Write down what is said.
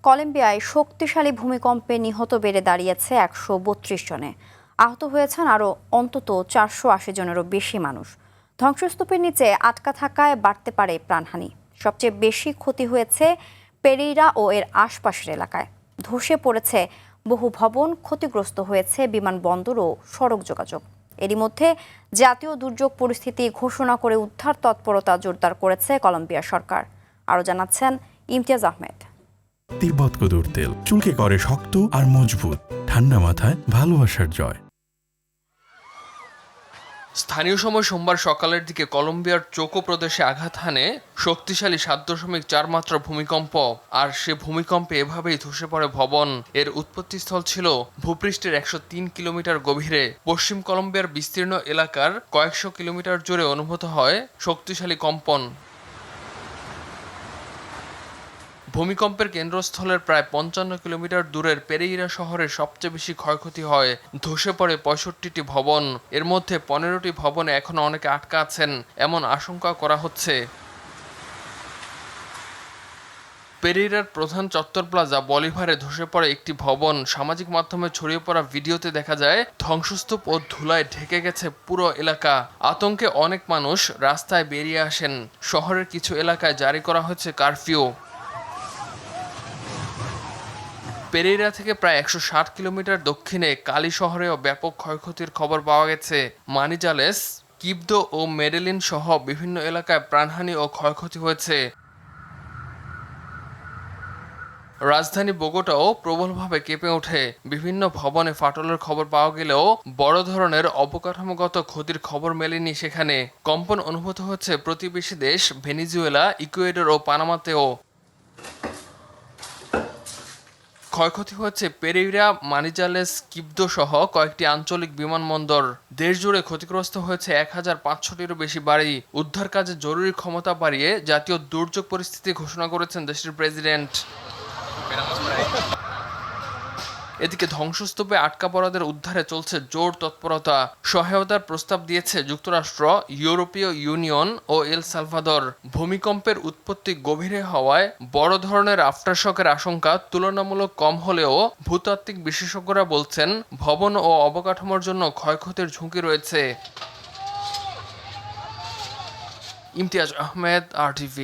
কলম্বিয়ায় শক্তিশালী ভূমিকম্পে নিহত বেড়ে দাঁড়িয়েছে ১৩২ জনে। আহত হয়েছেন আরও অন্তত ৪৮০ জনেরও বেশি মানুষ। ধ্বংসস্তূপের নিচে আটকা থাকায় বাড়তে পারে প্রাণহানি। সবচেয়ে বেশি ক্ষতি হয়েছে পেরেইরা ও এর আশপাশের এলাকায়। ধসে পড়েছে বহু ভবন, ক্ষতিগ্রস্ত হয়েছে বিমানবন্দর ও সড়ক যোগাযোগ। এরই মধ্যে জাতীয় দুর্যোগ পরিস্থিতি ঘোষণা করে উদ্ধার তৎপরতা জোরদার করেছে কলম্বিয়া সরকার। আরও জানাচ্ছেন ইমতিয়াজ আহমেদ। তিব্বত কদুর তেল চুলকে করে শক্ত আর মজবুত, ঠান্ডা মাথায় ভালোবাসার জয়। স্থানীয় সময় সোমবার সকালের দিকে কলম্বিয়ার চোকো প্রদেশে আঘাত হানে শক্তিশালী ৭.৪ মাত্রা ভূমিকম্প। আর সে ভূমিকম্পে এভাবেই ধসে পড়ে ভবন। এর উৎপত্তিস্থল ছিল ভূপৃষ্ঠের ১০৩ কিলোমিটার গভীরে। পশ্চিম কলম্বিয়ার বিস্তীর্ণ এলাকার কয়েকশো কিলোমিটার জুড়ে অনুভূত হয় শক্তিশালী কম্পন। ভূমিকম্পের কেন্দ্রস্থলের প্রায় ৫৫ কিলোমিটার দূরের পেরেইরা শহরে সবচেয়ে বেশি ক্ষয়ক্ষতি হয়। ধসে পড়ে ৬৫টি ভবন। এর মধ্যে ১৫টি ভবনে এখনো অনেকে আটকা আছেন এমন আশঙ্কা করা হচ্ছে। পেরেইরার প্রধান চত্বর প্লাজা বলিভারে ধসে পড়ে একটি ভবন। সামাজিক মাধ্যমে ছড়িয়ে পড়া ভিডিওতে দেখা যায় ধ্বংসস্তূপ ও ধুলায় ঢেকে গেছে পুরো এলাকা। আতঙ্কে অনেক মানুষ রাস্তায় বেরিয়ে আসেন। শহরের কিছু এলাকায় জারি করা হয়েছে কারফিউ। পেরেইরা থেকে প্রায় ১৬০ কিলোমিটার দক্ষিণে কালি শহরেও ব্যাপক ক্ষয়ক্ষতির খবর পাওয়া গেছে। মানিজালেস, কিবদো ও মেডেলিন সহ বিভিন্ন এলাকায় প্রাণহানি ও ক্ষয়ক্ষতি হয়েছে। রাজধানী বোগোটাও প্রবলভাবে কেঁপে ওঠে। বিভিন্ন ভবনে ফাটলের খবর পাওয়া গেলেও বড় ধরনের অবকাঠামোগত ক্ষতির খবর মেলেনি সেখানে। কম্পন অনুভূত হচ্ছে প্রতিবেশী দেশ ভেনিজুয়েলা, ইকুয়েডর ও পানামাতেও। ক্ষয়ক্ষতি হয়েছে পেরেইরা, মানিজালেস, কিবদো সহ কয়েকটি আঞ্চলিক বিমানবন্দর। দেশ জুড়ে ক্ষতিগ্রস্ত হয়েছে ১৫০০টিরও বেশি বাড়ি। উদ্ধার কাজে জরুরি ক্ষমতা বাড়িয়ে জাতীয় দুর্যোগ পরিস্থিতি ঘোষণা করেছেন দেশটির প্রেসিডেন্ট। এদিকে ধ্বংসস্তূপে আটকা পড়াদের উদ্ধারে চলছে জোর তৎপরতা। সহায়তার প্রস্তাব দিয়েছে যুক্তরাষ্ট্র, ইউরোপীয় ইউনিয়ন ও এল সালভাদর। ভূমিকম্পের উৎপত্তি গভীরে হওয়ায় বড় ধরনের আফটারশকের আশঙ্কা তুলনামূলক কম হলেও ভূতাত্ত্বিক বিশেষজ্ঞরা বলছেন ভবন ও অবকাঠামোর জন্য ক্ষয়ক্ষতির ঝুঁকি রয়েছে। ইমতিয়াজ আহমেদ, RTV।